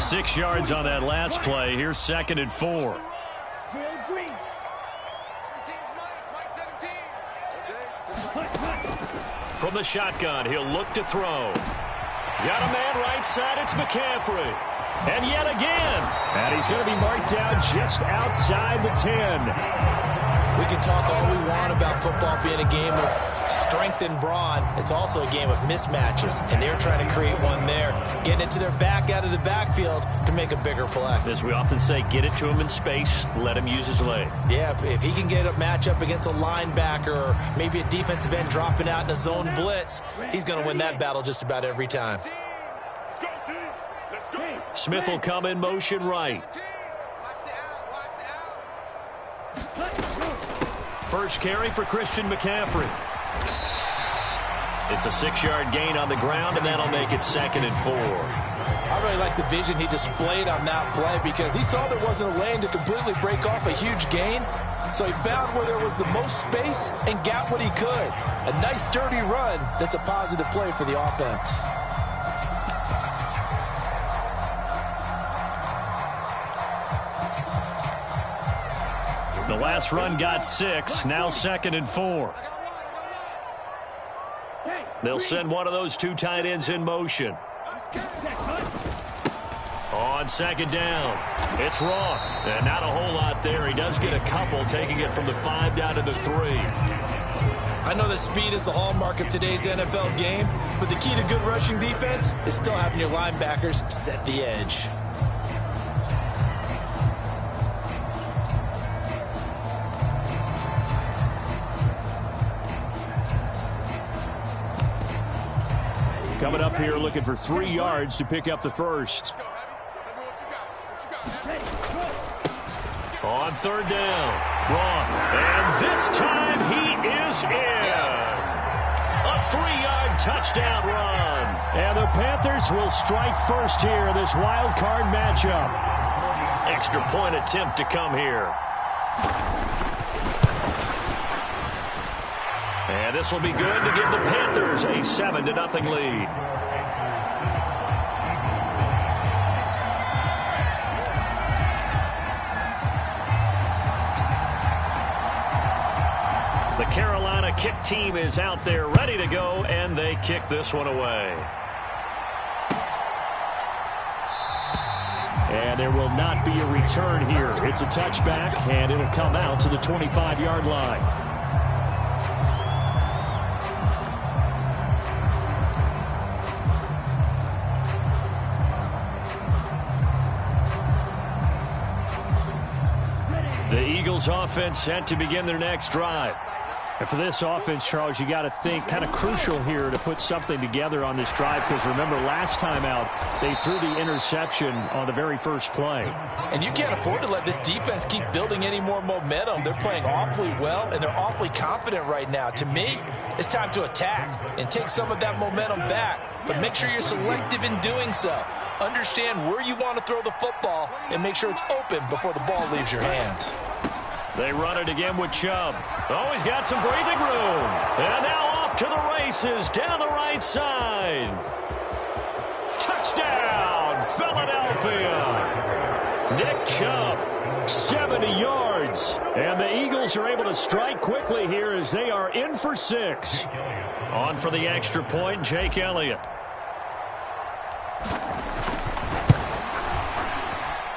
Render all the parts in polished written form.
6 yards on that last play. Here's 2nd and 4. From the shotgun, he'll look to throw. Got a man right side. It's McCaffrey. And yet again. And he's going to be marked down just outside the 10. We can talk all we want about football being a game of strength and brawn. It's also a game of mismatches, and they're trying to create one there, getting it to their back out of the backfield to make a bigger play. As we often say, get it to him in space, let him use his leg. Yeah, if he can get a matchup against a linebacker or maybe a defensive end dropping out in a zone blitz, he's going to win that battle just about every time. Smith will come in motion right. First carry for Christian McCaffrey. It's a 6-yard gain on the ground, and that'll make it 2nd and 4. I really like the vision he displayed on that play because he saw there wasn't a lane to completely break off a huge gain. So he found where there was the most space and got what he could. A nice dirty run that's a positive play for the offense. The last run got 6. Now 2nd and 4. They'll send one of those 2 tight ends in motion. On 2nd down, it's Roth. And not a whole lot there. He does get a couple, taking it from the 5 down to the 3. I know that speed is the hallmark of today's NFL game, but the key to good rushing defense is still having your linebackers set the edge. Coming up here looking for 3 yards to pick up the first. On 3rd down, Roth. And this time he is in. Yes. A 3-yard touchdown run. And the Panthers will strike first here in this wild card matchup. Extra point attempt to come here. And this will be good to give the Panthers a 7-0 lead. The Carolina kick team is out there ready to go, and they kick this one away. And there will not be a return here. It's a touchback, and it'll come out to the 25-yard line. The Eagles offense set to begin their next drive. And for this offense, Charles, you got to think kind of crucial here to put something together on this drive, because remember last time out they threw the interception on the very first play. And you can't afford to let this defense keep building any more momentum. They're playing awfully well, and they're awfully confident right now. To me, it's time to attack and take some of that momentum back, but make sure you're selective in doing so. Understand where you want to throw the football and make sure it's open before the ball leaves your hands. They run it again with Chubb. Oh, he's got some breathing room. And now off to the races down the right side. Touchdown, Philadelphia. Nick Chubb, 70 yards. And the Eagles are able to strike quickly here as they are in for 6. On for the extra point, Jake Elliott.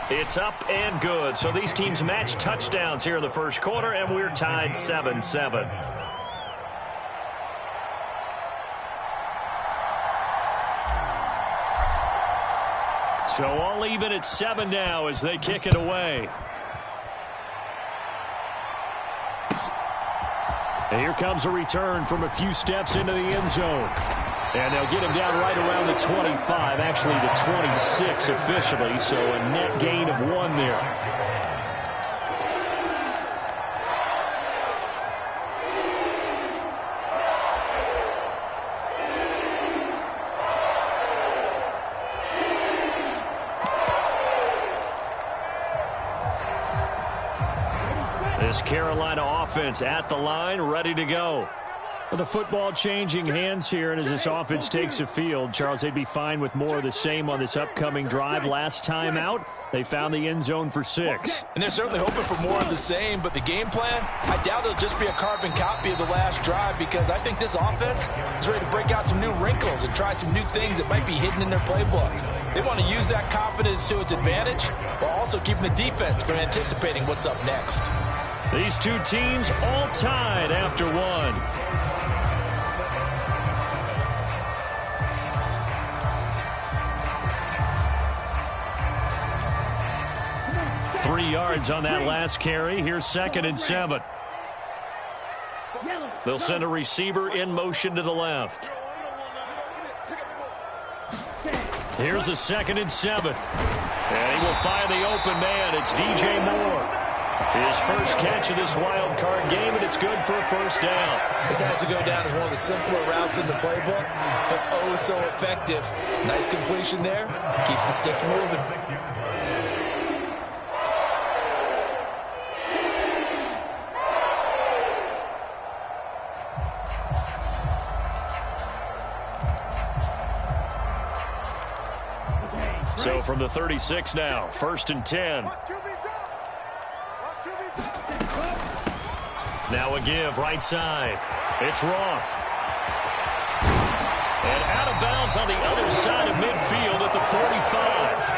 It's up and good. So these teams match touchdowns here in the first quarter, and we're tied 7-7. So all even at 7 now as they kick it away. And here comes a return from a few steps into the end zone. And they'll get him down right around the 25, actually the 26 officially, so a net gain of 1 there. This Carolina offense at the line, ready to go. Well, the football changing hands here, and as this offense takes the field, Charles, they'd be fine with more of the same on this upcoming drive. Last time out, they found the end zone for 6. And they're certainly hoping for more of the same, but the game plan, I doubt it'll just be a carbon copy of the last drive, because I think this offense is ready to break out some new wrinkles and try some new things that might be hidden in their playbook. They want to use that confidence to its advantage while also keeping the defense from anticipating what's up next. These two teams all tied after 1. 3 yards on that last carry. Here's 2nd and 7. They'll send a receiver in motion to the left. Here's a 2nd and 7. And he will find the open man. It's DJ Moore. His first catch of this wild card game, and it's good for a first down. This has to go down as one of the simpler routes in the playbook, but oh so effective. Nice completion there. Keeps the sticks moving. So from the 36 now, 1st and 10. Now a give, right side. It's Roth. And out of bounds on the other side of midfield at the 45.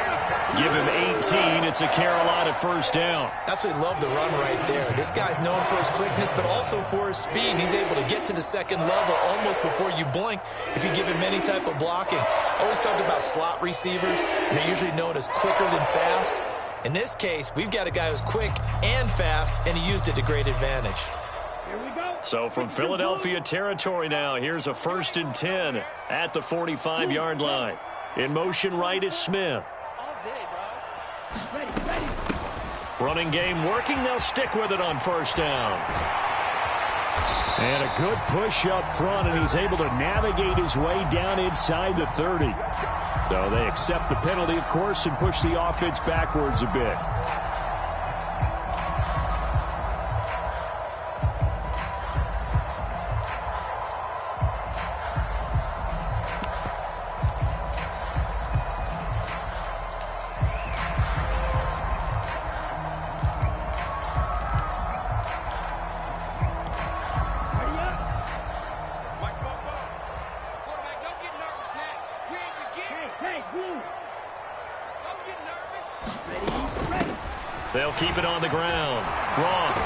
Give him 18. It's a Carolina first down. Absolutely love the run right there. This guy's known for his quickness, but also for his speed. He's able to get to the second level almost before you blink if you give him any type of blocking. I always talked about slot receivers, and they're usually known as quicker than fast. In this case, we've got a guy who's quick and fast, and he used it to great advantage. So from Philadelphia territory now, here's a 1st and 10 at the 45-yard line. In motion right is Smith. Running game working. They'll stick with it on first down. And a good push up front, and he's able to navigate his way down inside the 30. So they accept the penalty, of course, and push the offense backwards a bit. They'll keep it on the ground. Roth.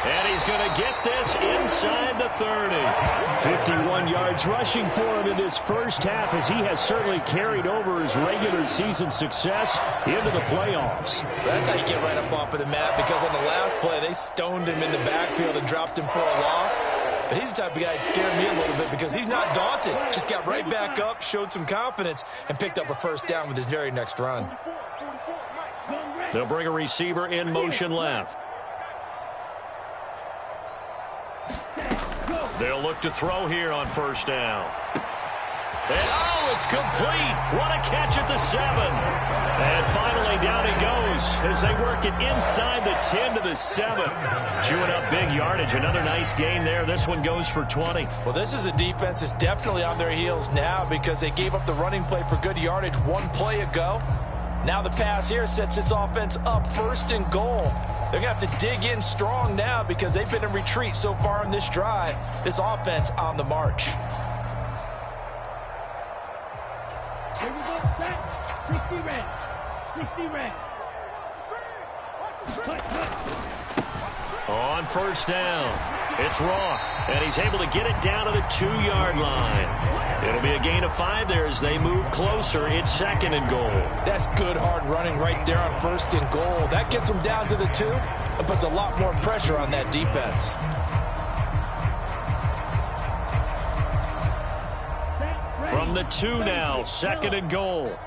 And he's going to get this inside the 30. 51 yards rushing for him in this first half, as he has certainly carried over his regular season success into the playoffs. That's how you get right up off of the mat, because on the last play, they stoned him in the backfield and dropped him for a loss. But he's the type of guy that scared me a little bit, because he's not daunted. Just got right back up, showed some confidence, and picked up a first down with his very next run. They'll bring a receiver in motion left. They'll look to throw here on first down. And oh, it's complete. What a catch at the 7. And finally down he goes as they work it inside the 10 to the 7. Chewing up big yardage. Another nice gain there. This one goes for 20. Well, this is a defense that's definitely on their heels now, because they gave up the running play for good yardage one play ago. Now the pass here sets this offense up 1st and goal. They're going to have to dig in strong now, because they've been in retreat so far in this drive. This offense on the march. Here we go, set. 60 red. 60 red. On first down, it's Roth, and he's able to get it down to the 2-yard line. It'll be a gain of 5 there as they move closer. It's 2nd and goal. That's good hard running right there on 1st and goal. That gets them down to the 2 and puts a lot more pressure on that defense. From the 2 now, 2nd and goal.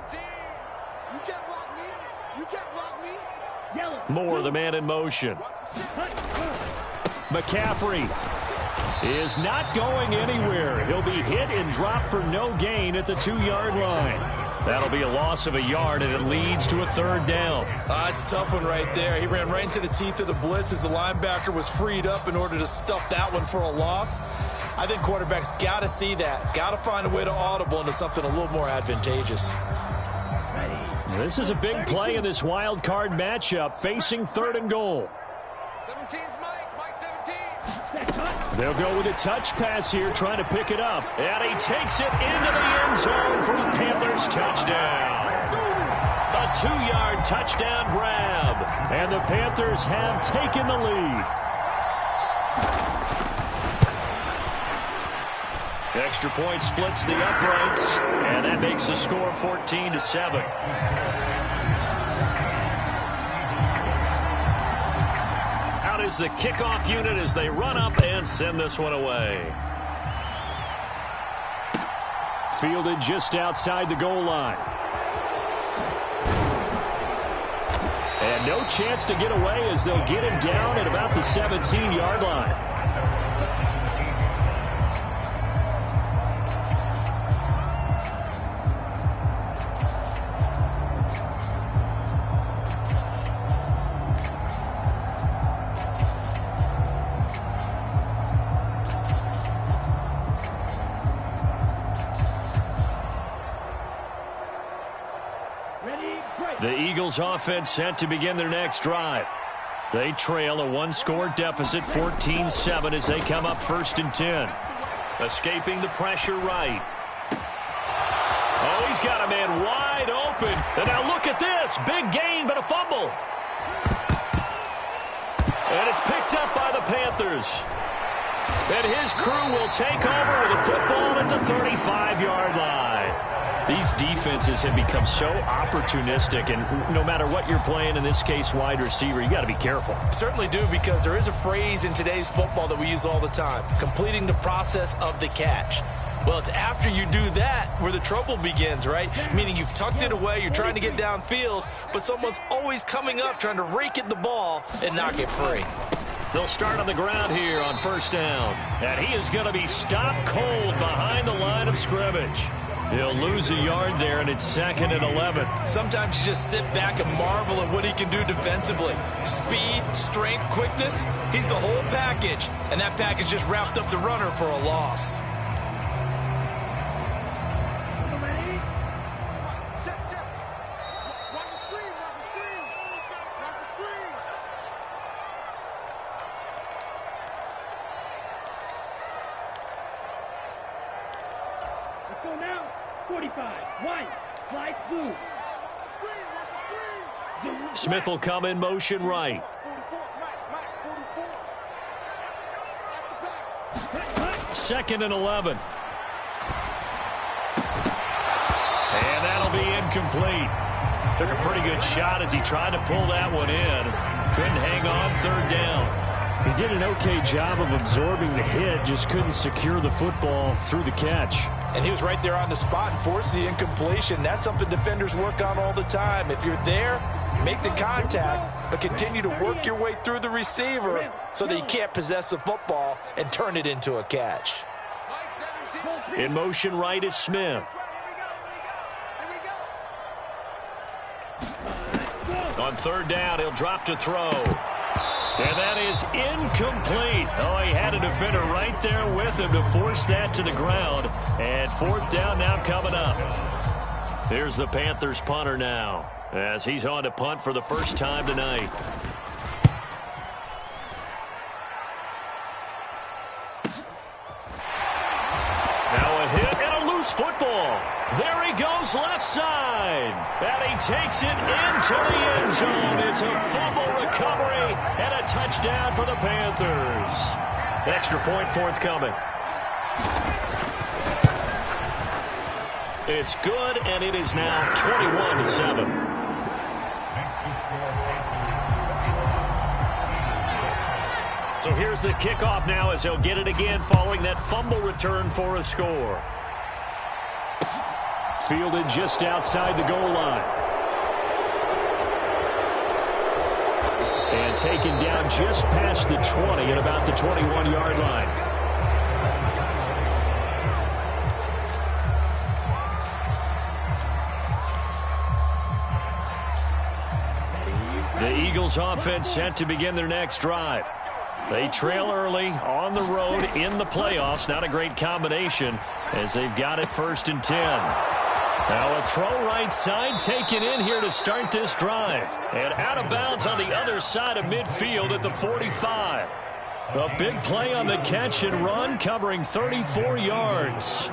Moore, the man in motion. McCaffrey is not going anywhere. He'll be hit and dropped for no gain at the 2-yard line. That'll be a loss of a yard, and it leads to a 3rd down. It's a tough one right there. He ran right into the teeth of the blitz as the linebacker was freed up in order to stuff that one for a loss. I think quarterbacks got to see that, got to find a way to audible into something a little more advantageous. This is a big play in this wild card matchup, facing 3rd and goal. 17's Mike 17. They'll go with a touch pass here, trying to pick it up. And he takes it into the end zone for a Panthers touchdown. A 2-yard touchdown grab. And the Panthers have taken the lead. Extra point splits the uprights, and that makes the score 14-7. Out is the kickoff unit as they run up and send this one away. Fielded just outside the goal line. And no chance to get away as they'll get him down at about the 17-yard line. The Eagles offense set to begin their next drive. They trail a 1-score deficit, 14-7, as they come up 1st and 10. Escaping the pressure right. Oh, he's got a man wide open. And now look at this. Big gain, but a fumble. And it's picked up by the Panthers. And his crew will take over with a football at the 35-yard line. These defenses have become so opportunistic, and no matter what you're playing, in this case wide receiver, you got to be careful. Certainly do, because there is a phrase in today's football that we use all the time, completing the process of the catch. Well, it's after you do that where the trouble begins, right? Meaning you've tucked it away, you're trying to get downfield, but someone's always coming up trying to rake at the ball and knock it free. They'll start on the ground here on 1st down, and he is going to be stopped cold behind the line of scrimmage. He'll lose a yard there, and it's 2nd and 11. Sometimes you just sit back and marvel at what he can do defensively. Speed, strength, quickness, he's the whole package. And that package just wrapped up the runner for a loss. Watch the screen, watch the screen. Watch the screen. Let's go now. 45. White. Light blue. Smith will come in motion right. 2nd and 11. And that'll be incomplete. Took a pretty good shot as he tried to pull that one in. Couldn't hang on 3rd down. He did an okay job of absorbing the hit, just couldn't secure the football through the catch. And he was right there on the spot and forced the incompletion. That's something defenders work on all the time. If you're there, make the contact, but continue to work your way through the receiver so that you can't possess the football and turn it into a catch. In motion right is Smith. On 3rd down, he'll drop to throw. And that is incomplete. Oh, he had a defender right there with him to force that to the ground. And 4th down now coming up. Here's the Panthers punter now, as he's on to punt for the first time tonight. Now a hit and a loose football. There he goes left side. And he takes it into the end zone. It's a fumble recovery and a touchdown for the Panthers. Extra point forthcoming. It's good, and it is now 21-7. So here's the kickoff now as he'll get it again following that fumble return for a score. Fielded just outside the goal line. And taken down just past the 20 at about the 21-yard line. The Eagles offense set to begin their next drive. They trail early on the road in the playoffs. Not a great combination as they've got it 1st and 10. Now a throw right side taken in here to start this drive. And out of bounds on the other side of midfield at the 45. A big play on the catch and run, covering 34 yards.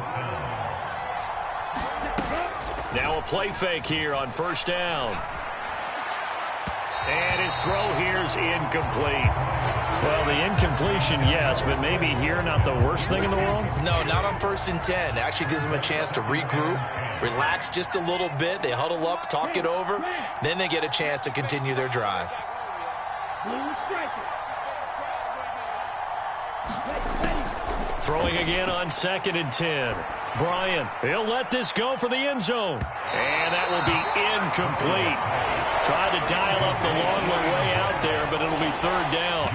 Now a play fake here on 1st down. And his throw here is incomplete. Well, the incompletion, yes, but maybe here not the worst thing in the world? No, not on 1st and 10. It actually gives them a chance to regroup, relax just a little bit. They huddle up, talk it over. Then they get a chance to continue their drive. Throwing again on 2nd and 10. Bryant, he'll let this go for the end zone. And that will be incomplete. Tried to dial up the long way out there, but it'll be 3rd down.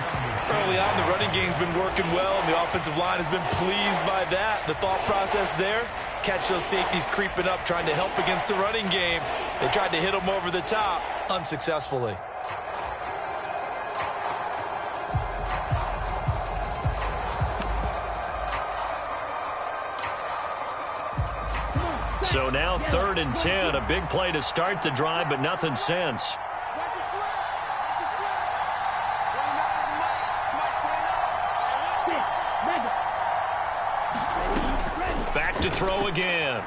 Early on, the running game's been working well, and the offensive line has been pleased by that. The thought process there, catch those safeties creeping up, trying to help against the running game. They tried to hit them over the top, unsuccessfully. So now 3rd and 10, a big play to start the drive, but nothing since. Back to throw again.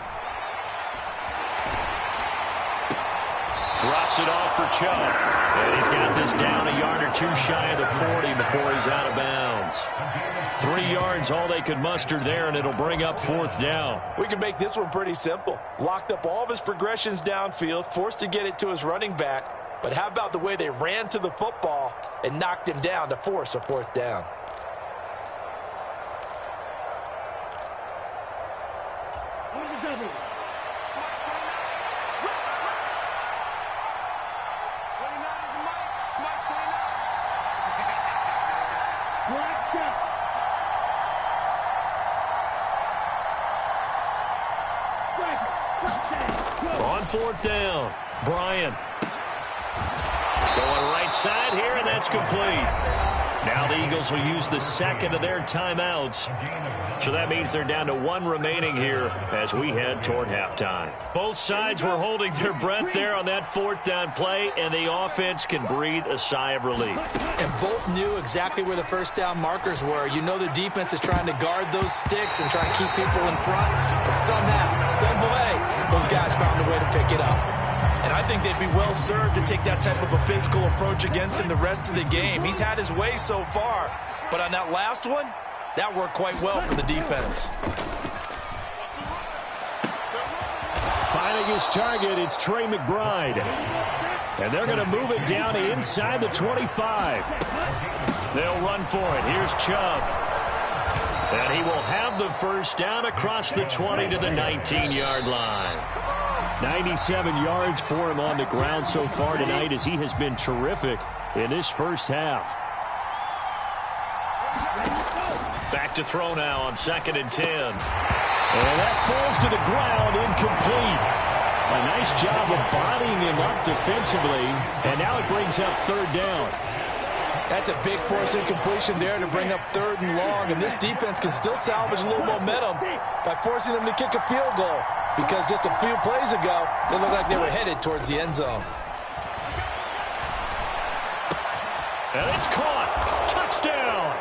Drops it off for Chubb. And he's got this down a yard or 2 shy of the 40 before he's out of bounds. 3 yards, all they could muster there, and it'll bring up 4th down. We can make this one pretty simple. Locked up all of his progressions downfield, forced to get it to his running back. But how about the way they ran to the football and knocked him down to force a 4th down? On 4th down, Bryant. Going right side here, and that's complete. Now the Eagles will use the 2nd of their timeouts. So that means they're down to 1 remaining here as we head toward halftime. Both sides were holding their breath there on that 4th down play, and the offense can breathe a sigh of relief. And both knew exactly where the 1st down markers were. You know the defense is trying to guard those sticks and try to keep people in front. But somehow, some way, those guys found a way to pick it up. And I think they'd be well served to take that type of a physical approach against him the rest of the game. He's had his way so far, but on that last one, that worked quite well for the defense. Finding his target, it's Trey McBride. And they're going to move it down inside the 25. They'll run for it. Here's Chubb. And he will have the 1st down across the 20 to the 19-yard line. 97 yards for him on the ground so far tonight as he has been terrific in this 1st half. Back to throw now on 2nd and 10. And that falls to the ground, incomplete. A nice job of bodying him up defensively, and now it brings up 3rd down. That's a big force incompletion there to bring up 3rd and long, and this defense can still salvage a little momentum by forcing them to kick a field goal, because just a few plays ago, they looked like they were headed towards the end zone. And it's caught. Touchdown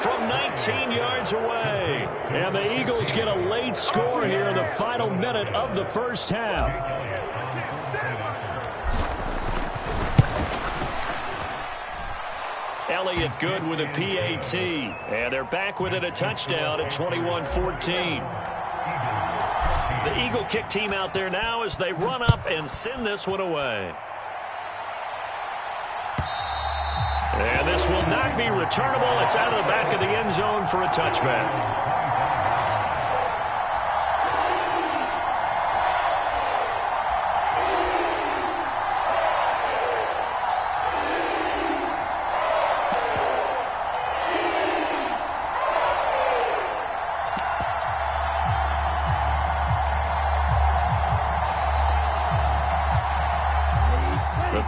from 19 yards away. And the Eagles get a late score here in the final minute of the 1st half. Elliott good with a PAT. And they're back within a touchdown at 21-14. The Eagle kick team out there now as they run up and send this one away. And this will not be returnable. It's out of the back of the end zone for a touchback.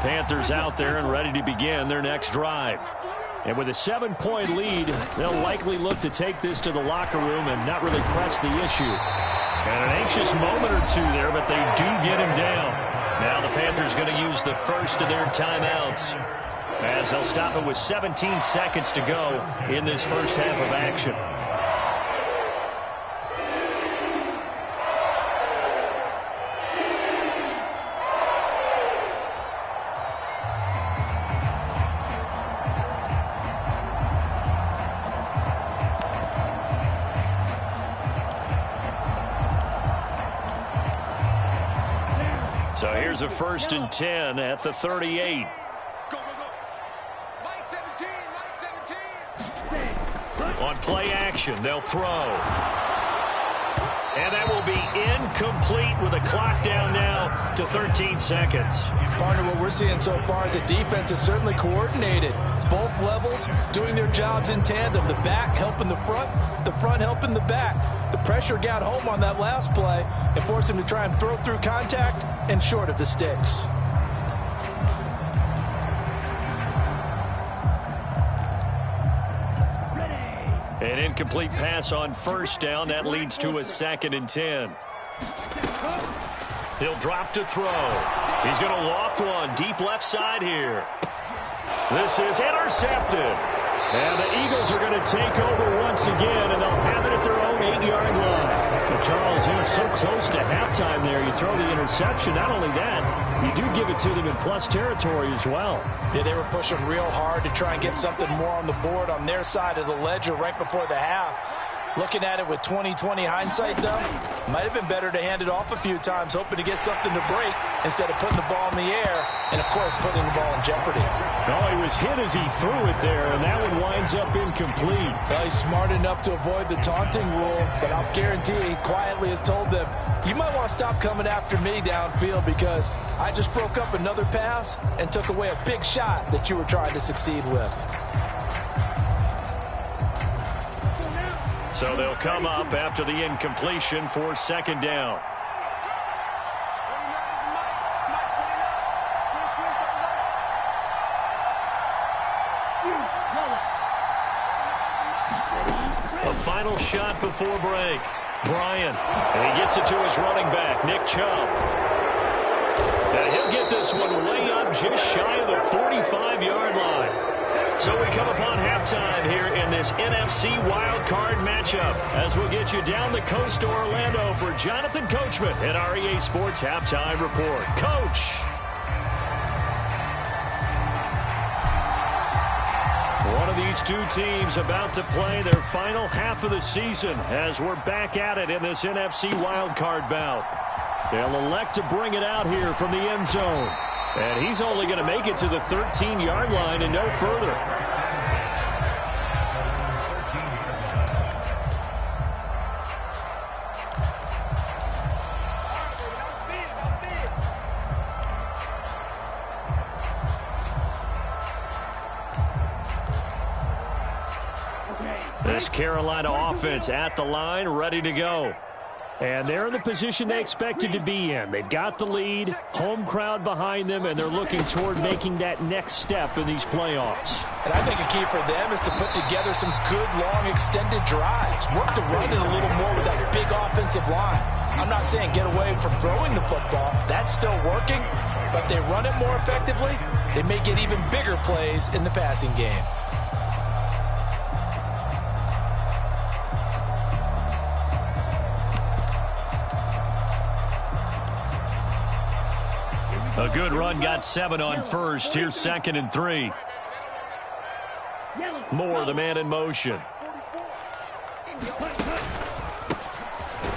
Panthers out there and ready to begin their next drive. And with a 7-point lead, they'll likely look to take this to the locker room and not really press the issue. And an anxious moment or two there, but they do get him down. Now the Panthers going to use the first of their timeouts, as they'll stop it with 17 seconds to go in this first half of action. So here's a 1st and 10 at the 38. On play action, they'll throw. And that will be incomplete with a clock down now to 13 seconds. Partner, what we're seeing so far is the defense is certainly coordinated. Both levels doing their jobs in tandem. The back helping the front helping the back. The pressure got home on that last play and forced him to try and throw through contact and short of the sticks. An incomplete pass on 1st down. That leads to a 2nd and 10. He'll drop to throw. He's going to loft one deep left side here. This is intercepted. And the Eagles are going to take over once again, and they'll have it at their own 8-yard line. Well, Charles, you know, so close to halftime there. You throw the interception. Not only that, you do give it to them in plus territory as well. Yeah, they were pushing real hard to try and get something more on the board on their side of the ledger right before the half. Looking at it with 20/20 hindsight, though, might have been better to hand it off a few times, hoping to get something to break instead of putting the ball in the air and, of course, putting the ball in jeopardy. No, he was hit as he threw it there, and that one winds up incomplete. Well, he's smart enough to avoid the taunting rule, but I'll guarantee he quietly has told them, you might want to stop coming after me downfield because I just broke up another pass and took away a big shot that you were trying to succeed with. So they'll come up after the incompletion for 2nd down. A final shot before break. Bryant, and he gets it to his running back, Nick Chubb. And he'll get this one way up just shy of the 45-yard line. So we come upon halftime here in this NFC wildcard matchup as we'll get you down the coast to Orlando for Jonathan Coachman at our EA Sports Halftime Report. Coach. One of these two teams about to play their final half of the season as we're back at it in this NFC wildcard bout. They'll elect to bring it out here from the end zone. And he's only going to make it to the 13-yard line and no further. This Carolina offense at the line, ready to go. And they're in the position they expected to be in. They've got the lead, home crowd behind them, and they're looking toward making that next step in these playoffs. And I think a key for them is to put together some good, long, extended drives. Work to run it a little more with that big offensive line. I'm not saying get away from throwing the football. That's still working. But they run it more effectively, they may get even bigger plays in the passing game. A good run, got 7 on 1st. Here's 2nd and 3. Moore, the man in motion.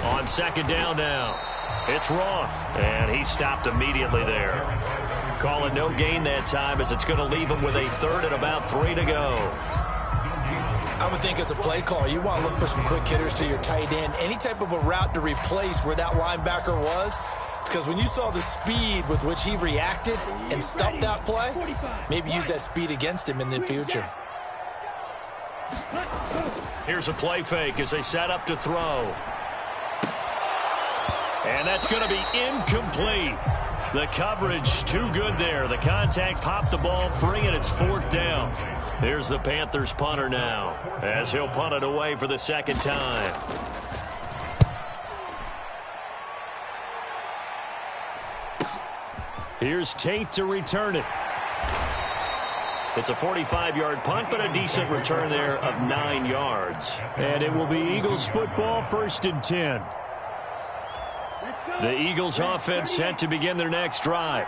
On 2nd down now. It's Roth, and he stopped immediately there. Calling no gain that time as it's going to leave him with a 3rd and about 3 to go. I would think as a play call, you want to look for some quick hitters to your tight end. Any type of a route to replace where that linebacker was. Because when you saw the speed with which he reacted and stopped that play, maybe use that speed against him in the future. Here's a play fake as they set up to throw. And that's going to be incomplete. The coverage too good there. The contact popped the ball free, and it's 4th down. Here's the Panthers punter now, as he'll punt it away for the second time. Here's Tate to return it. It's a 45-yard punt, but a decent return there of 9 yards. And it will be Eagles football, 1st and 10. The Eagles offense set to begin their next drive.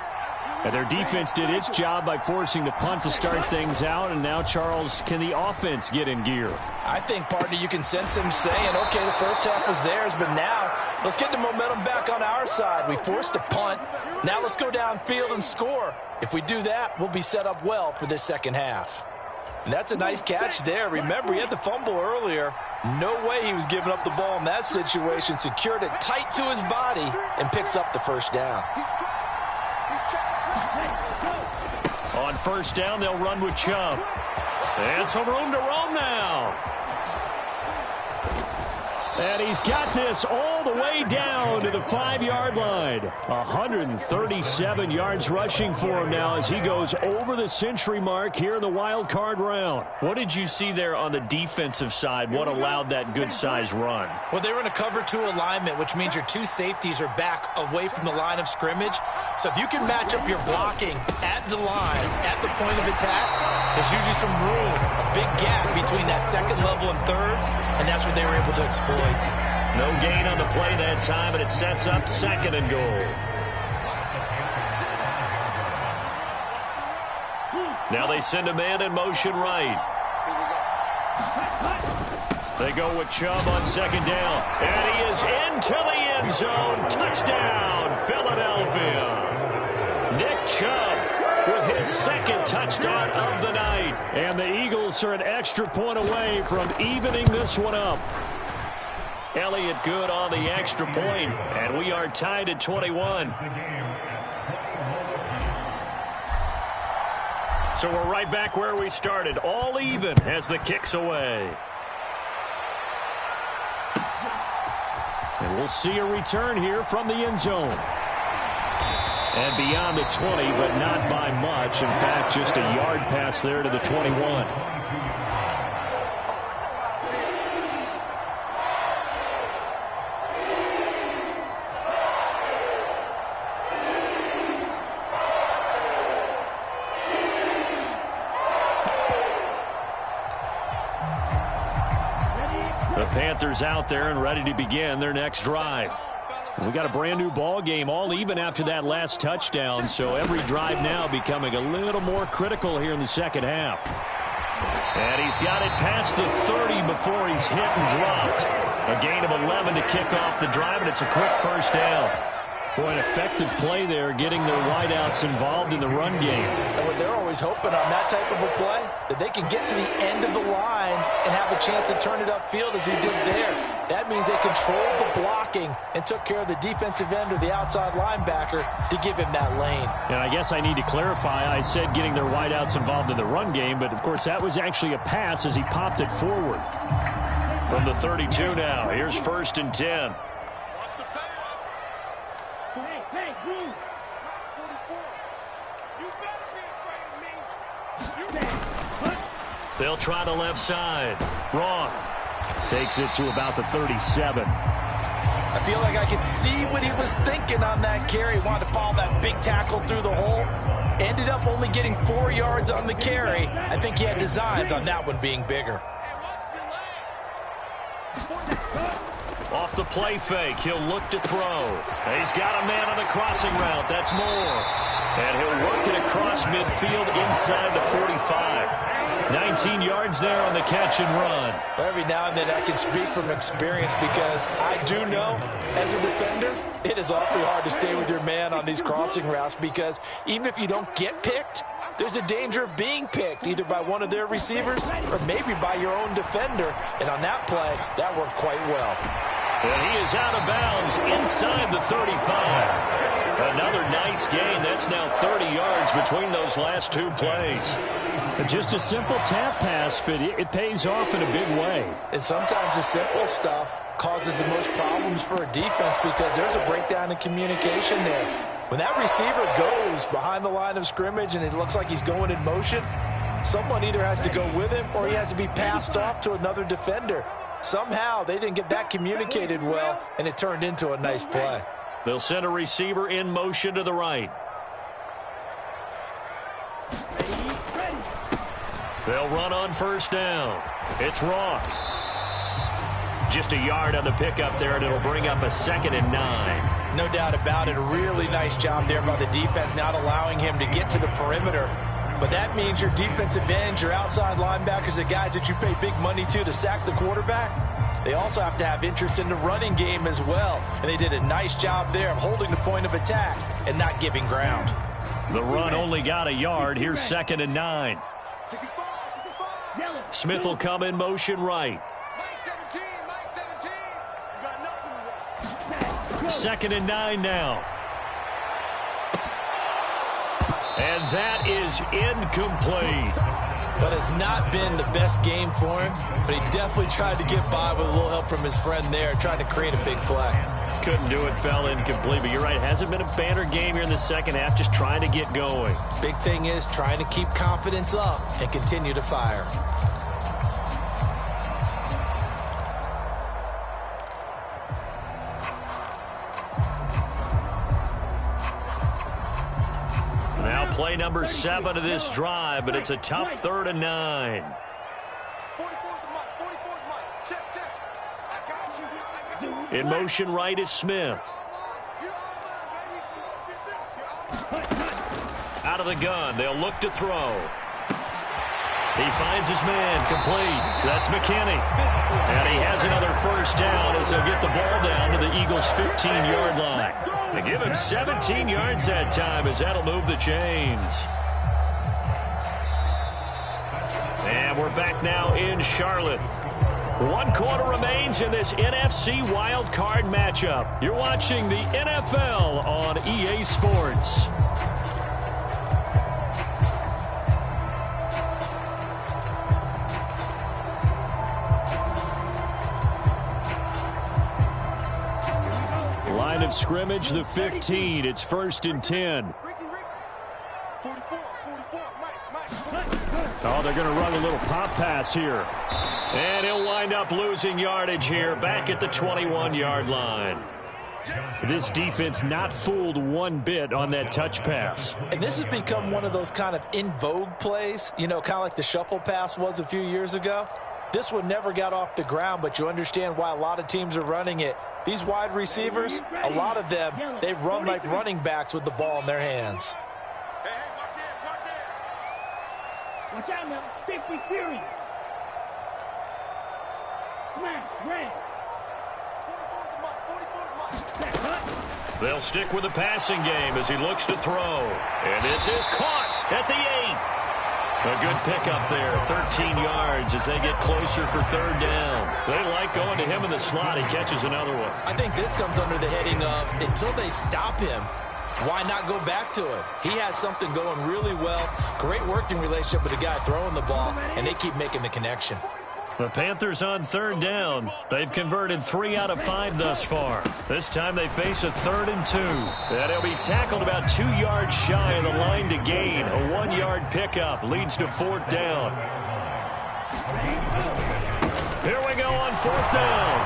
And their defense did its job by forcing the punt to start things out. And now, Charles, can the offense get in gear? I think, partner, you can sense him saying, okay, the first half was theirs, but now let's get the momentum back on our side. We forced a punt. Now let's go downfield and score. If we do that, we'll be set up well for this second half. And that's a nice catch there. Remember, he had the fumble earlier. No way he was giving up the ball in that situation. Secured it tight to his body and picks up the first down. On first down, they'll run with Chubb. And some room to roam now. And he's got this all the way down to the 5-yard line. 137 yards rushing for him now as he goes over the century mark here in the wild card round. What did you see there on the defensive side? What allowed that good-sized run? Well, they were in a cover 2 alignment, which means your 2 safeties are back away from the line of scrimmage. So if you can match up your blocking at the line, at the point of attack, there's usually some room, a big gap between that second level and third, and that's what they were able to exploit. No gain on the play that time, but it sets up 2nd and goal. Now they send a man in motion right. They go with Chubb on 2nd down. And he is into the end zone. Touchdown, Philadelphia. Nick Chubb with his 2nd touchdown of the night. And the Eagles are an extra point away from evening this one up. Elliott good on the extra point, and we are tied at 21. So we're right back where we started, all even as the kick's away. And we'll see a return here from the end zone. And beyond the 20, but not by much. In fact, just a yard pass there to the 21. Panthers out there and ready to begin their next drive. We got a brand new ball game, all even after that last touchdown, so every drive now becoming a little more critical here in the second half. And he's got it past the 30 before he's hit and dropped. A gain of 11 to kick off the drive, and it's a quick first down. Boy, an effective play there, getting their wideouts involved in the run game. And what they're always hoping on that type of a play, that they can get to the end of the line and have a chance to turn it upfield as he did there. That means they controlled the blocking and took care of the defensive end or the outside linebacker to give him that lane. And I guess I need to clarify, I said getting their wideouts involved in the run game, but of course that was actually a pass as he popped it forward. From the 32 now, here's 1st and 10. They'll try the left side. Roth takes it to about the 37. I feel like I could see what he was thinking on that carry. He wanted to follow that big tackle through the hole. Ended up only getting 4 yards on the carry. I think he had designs on that one being bigger. Off the play fake, he'll look to throw. He's got a man on the crossing route. That's Moore. And he'll work it across midfield inside the 45. 19 yards there on the catch and run. Every now and then I can speak from experience because I do know as a defender, it is awfully hard to stay with your man on these crossing routes because even if you don't get picked, there's a danger of being picked either by one of their receivers or maybe by your own defender. And on that play, that worked quite well. And he is out of bounds inside the 35. Another nice gain. That's now 30 yards between those last 2 plays. Just a simple tap pass, but it pays off in a big way. And sometimes the simple stuff causes the most problems for a defense because there's a breakdown in communication there. When that receiver goes behind the line of scrimmage and it looks like he's going in motion, Someone either has to go with him or he has to be passed off to another defender. Somehow they didn't get that communicated well, and it turned into a nice play. They'll send a receiver in motion to the right. They'll run on first down. It's Roth. Just a yard on the pickup there, and it'll bring up a 2nd and 9. No doubt about it. A really nice job there by the defense, not allowing him to get to the perimeter. But that means your defensive ends, your outside linebackers, the guys that you pay big money to sack the quarterback, they also have to have interest in the running game as well. And they did a nice job there of holding the point of attack and not giving ground. The run only got a yard. Here's 2nd and 9. Smith will come in motion right. 2nd and 9 now. And that is incomplete. But it's not been the best game for him, but he definitely tried to get by with a little help from his friend there, trying to create a big play. Couldn't do it, fell incomplete. But you're right, it hasn't been a banner game here in the second half, just trying to get going. Big thing is trying to keep confidence up and continue to fire. Now play number 7 of this drive, but it's a tough 3rd and 9. In motion right is Smith. Out of the gun, they'll look to throw. He finds his man, complete. That's McKinney. And he has another first down as they'll get the ball down to the Eagles' 15-yard line. They give him 17 yards that time as that'll move the chains. And we're back now in Charlotte. 1 quarter remains in this NFC wild card matchup. You're watching the NFL on EA Sports. Line of scrimmage, the 15. It's 1st and 10. Oh, they're going to run a little pop pass here. And he'll wind up losing yardage here back at the 21-yard line. This defense not fooled one bit on that touch pass. And this has become one of those kind of in vogue plays, you know, kind of like the shuffle pass was a few years ago. This one never got off the ground, but you understand why a lot of teams are running it. These wide receivers, a lot of them, they run like running backs with the ball in their hands. Watch out now. 50 Fury. Smash. Red. They'll stick with the passing game as he looks to throw. And this is caught at the 8. A good pickup there, 13 yards as they get closer for 3rd down. They like going to him in the slot. He catches another one. I think this comes under the heading of until they stop him, why not go back to it? He has something going really well. Great working relationship with the guy throwing the ball, and they keep making the connection. The Panthers on 3rd down. They've converted 3 out of 5 thus far. This time they face a 3rd and 2. And he'll be tackled about 2 yards shy of the line to gain. A 1-yard pickup leads to 4th down. Here we go on 4th down.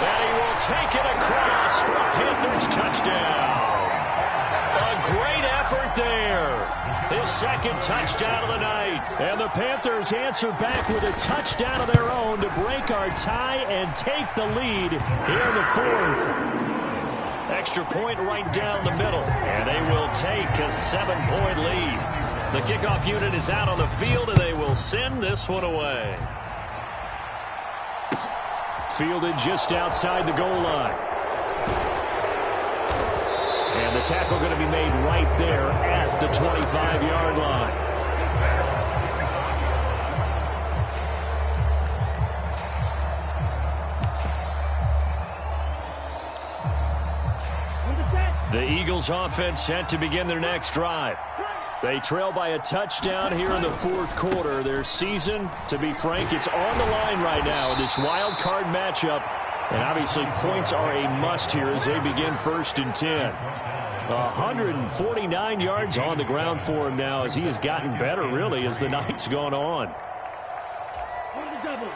And he will take it across for a Panthers touchdown. A great effort there. His 2nd touchdown of the night. And the Panthers answer back with a touchdown of their own to break our tie and take the lead here in the 4th. Extra point right down the middle. And they will take a 7-point lead. The kickoff unit is out on the field, and they will send this one away. Fielded just outside the goal line. And the tackle going to be made right there at the 25-yard line. The Eagles offense set to begin their next drive. They trail by a touchdown here in the 4th quarter. Their season, to be frank, it's on the line right now in this wild card matchup. And obviously points are a must here as they begin 1st and 10. 149 yards on the ground for him now as he has gotten better, really, as the night's gone on.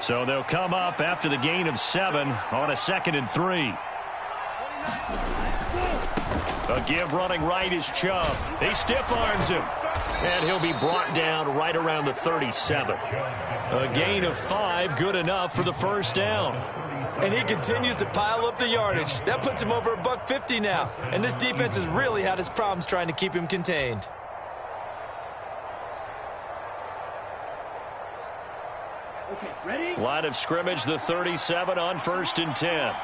So they'll come up after the gain of 7 on a 2nd and 3. A give running right is Chubb. He stiff arms him. And he'll be brought down right around the 37. A gain of 5, good enough for the first down. And he continues to pile up the yardage. That puts him over $150 now. And this defense has really had its problems trying to keep him contained. Okay, ready? Line of scrimmage, the 37 on 1st and 10.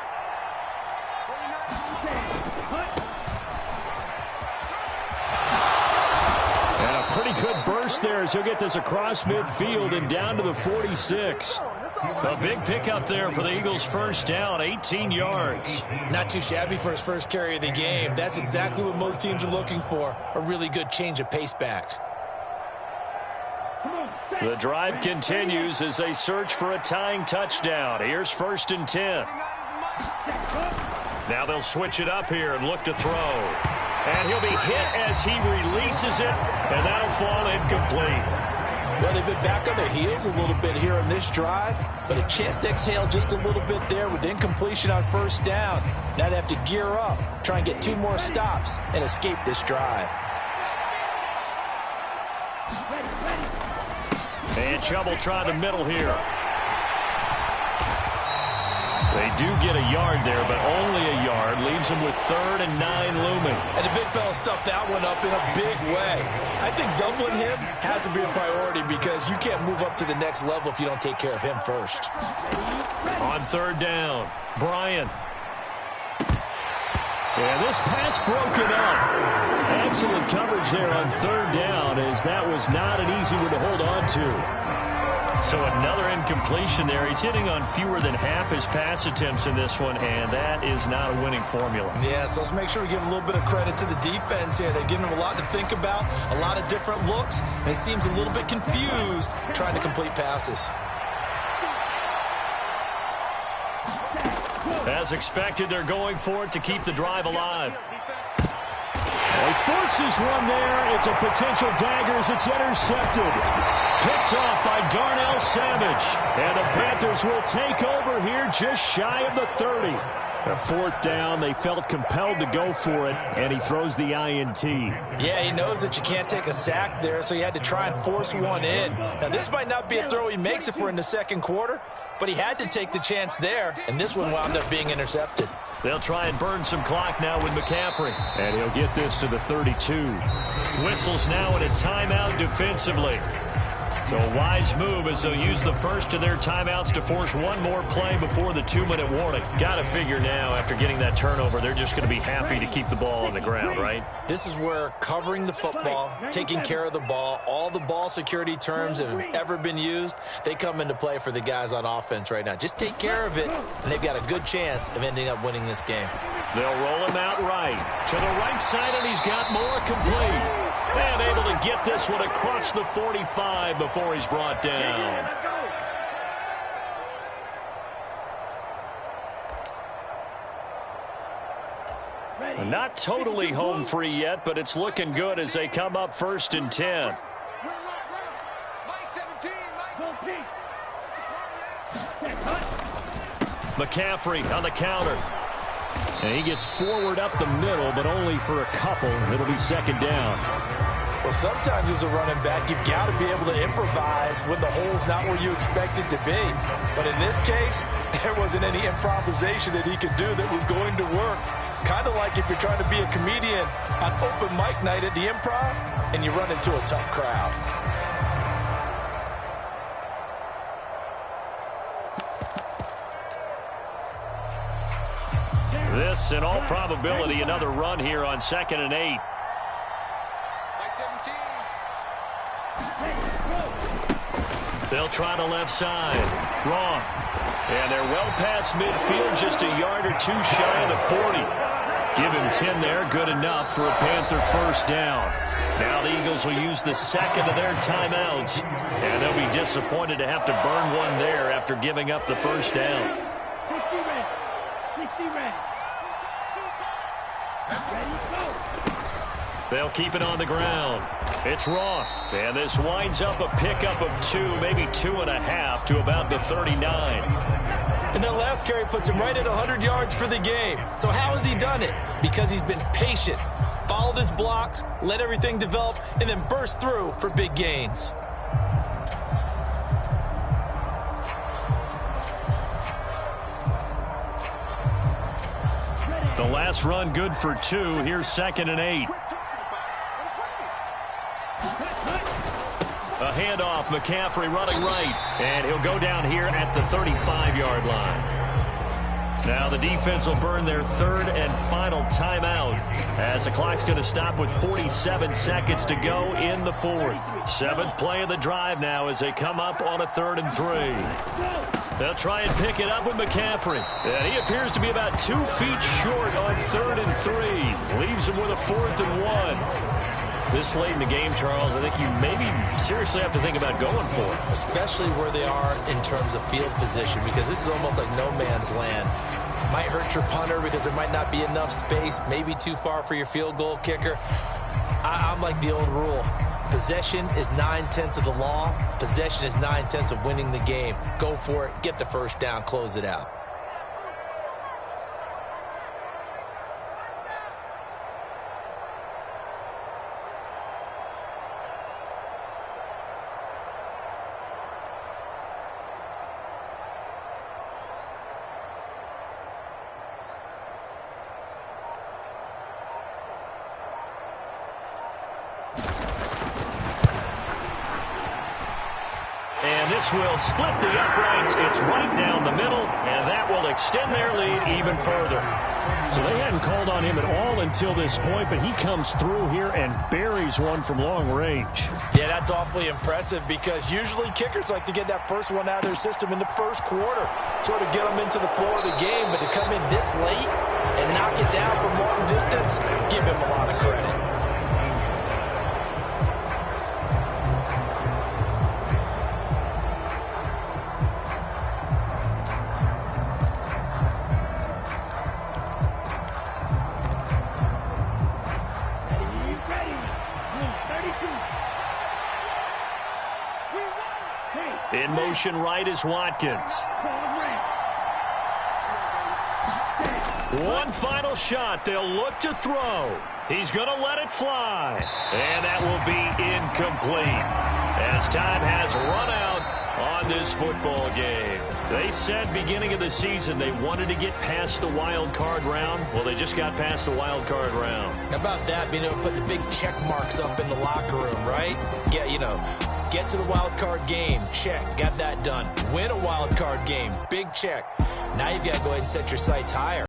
And a pretty good burst there as he'll get this across midfield and down to the 46. A big pickup there for the Eagles' first down, 18 yards. Not too shabby for his first carry of the game. That's exactly what most teams are looking for, a really good change of pace back. The drive continues as they search for a tying touchdown. Here's 1st and 10. Now they'll switch it up here and look to throw. And he'll be hit as he releases it, and that'll fall incomplete. Well, they've been back on their heels a little bit here on this drive, but a chance to exhale just a little bit there with incompletion on 1st down. Now they have to gear up, try and get 2 more stops, and escape this drive. And Chubb will try the middle here. They do get a yard there, but only a yard. Leaves them with 3rd and 9 looming. And the big fella stuffed that one up in a big way. I think doubling him has to be a priority because you can't move up to the next level if you don't take care of him first. On 3rd down, Bryant. And this pass broken up. Excellent coverage there on 3rd down as that was not an easy one to hold on to. So another incompletion there. He's hitting on fewer than half his pass attempts in this one, and that is not a winning formula. Yeah, so let's make sure we give a little bit of credit to the defense here. They've given him a lot to think about, a lot of different looks, and he seems a little bit confused trying to complete passes. As expected, they're going for it to keep the drive alive. He forces one there. It's a potential dagger as it's intercepted. Picked off by Darnell Savage. And the Panthers will take over here just shy of the 30. A 4th down, they felt compelled to go for it, and he throws the INT. Yeah, he knows that you can't take a sack there, so he had to try and force one in. Now, this might not be a throw he makes if we're in the 2nd quarter, but he had to take the chance there, and this one wound up being intercepted. They'll try and burn some clock now with McCaffrey. And he'll get this to the 32. Whistles now in a timeout defensively. So a wise move as they'll use the first of their timeouts to force one more play before the 2-minute warning. Got to figure now, after getting that turnover, they're just going to be happy to keep the ball on the ground, right? This is where covering the football, taking care of the ball, all the ball security terms that have ever been used, they come into play for the guys on offense right now. Just take care of it, and they've got a good chance of ending up winning this game. They'll roll him out right. To the right side, and he's got more complete. And able to get this one across the 45 before he's brought down. Not totally home free yet, but it's looking good as they come up 1st and 10. McCaffrey on the counter. And he gets forward up the middle, but only for a couple. It'll be 2nd down. Well, sometimes as a running back, you've got to be able to improvise when the hole's not where you expect it to be. But in this case, there wasn't any improvisation that he could do that was going to work. Kind of like if you're trying to be a comedian on open mic night at the Improv and you run into a tough crowd. This, in all probability, another run here on 2nd and 8. They'll try the left side. Roth. And they're well past midfield, just a yard or 2 shy of the 40. Give him 10 there, good enough for a Panther first down. Now the Eagles will use the 2nd of their timeouts. And they'll be disappointed to have to burn one there after giving up the first down. 60 ready. 60 ready. Ready, go. They'll keep it on the ground. It's Roth, and this winds up a pickup of 2, maybe 2.5 to about the 39. And that last carry puts him right at 100 yards for the game. So how has he done it? Because he's been patient, followed his blocks, let everything develop, and then burst through for big gains. The last run good for 2. Here's 2nd and 8. A handoff, McCaffrey running right, and he'll go down here at the 35-yard line. Now the defense will burn their 3rd and final timeout as the clock's going to stop with 47 seconds to go in the 4th. 7th play of the drive now as they come up on a 3rd and 3. They'll try and pick it up with McCaffrey. And he appears to be about 2 feet short on 3rd and 3. Leaves him with a 4th and 1. This late in the game, Charles, I think you maybe seriously have to think about going for it. Especially where they are in terms of field position, because this is almost like no man's land. Might hurt your punter because there might not be enough space, maybe too far for your field goal kicker. I'm like the old rule. Possession is 9/10 of the law. Possession is 9/10 of winning the game. Go for it, get the first down, close it out. This will split the uprights. It's right down the middle, and that will extend their lead even further. So they hadn't called on him at all until this point, but he comes through here and buries one from long range. Yeah, that's awfully impressive because usually kickers like to get that first one out of their system in the first quarter, sort of get them into the flow of the game, but to come in this late and knock it down from long distance, give him a lot of credit. In motion right is Watkins. One final shot. They'll look to throw. He's going to let it fly. And that will be incomplete as time has run out on this football game. They said beginning of the season they wanted to get past the wild card round. Well, they just got past the wild card round. How about that, being able to put the big check marks up in the locker room, right? Get to the wild card game. Check. Got that done. Win a wild card game. Big check. Now you've got to go ahead and set your sights higher.